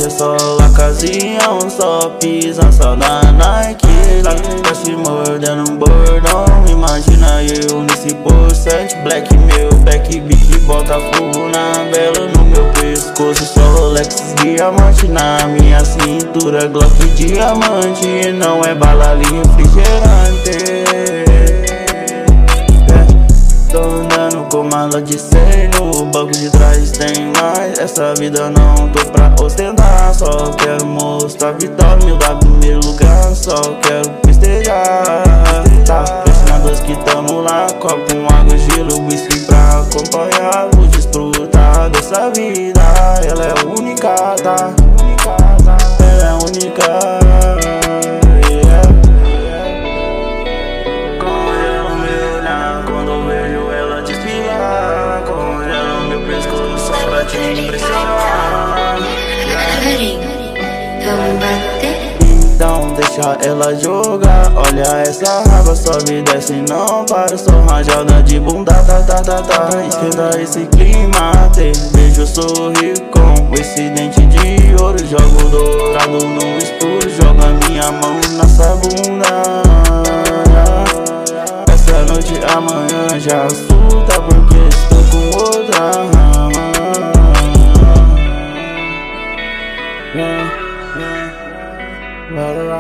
Hoje é só ocasião, só pisa, só da Nike. Tá se mordendo um bordão, imagina eu nesse porsete. Black meu back beat, bota fogo na vela no meu pescoço. Só Rolex diamante na minha cintura, Glock diamante, não é bala ali refrigerante. Tô andando com mala de 100, no banco de trás tem mais. Essa vida não tô pra ostentar, só quero mostrar vitória, me dar primeiro lugar. Só quero festejar, tá? Pressionados que tamo lá, copo com água, gelo, whisky pra acompanhar. Vou desfrutar dessa vida, ela é única, tá? Ela é única. Então deixa ela jogar, olha essa raba, sobe e desce, não para. Só rajada de bunda, esquenta esse clima, te vejo sorrir com esse dente de ouro. Jogo dourado no escuro, joga minha mão nessa bunda. Essa noite amanhã já assusta, porque estou com outra. La la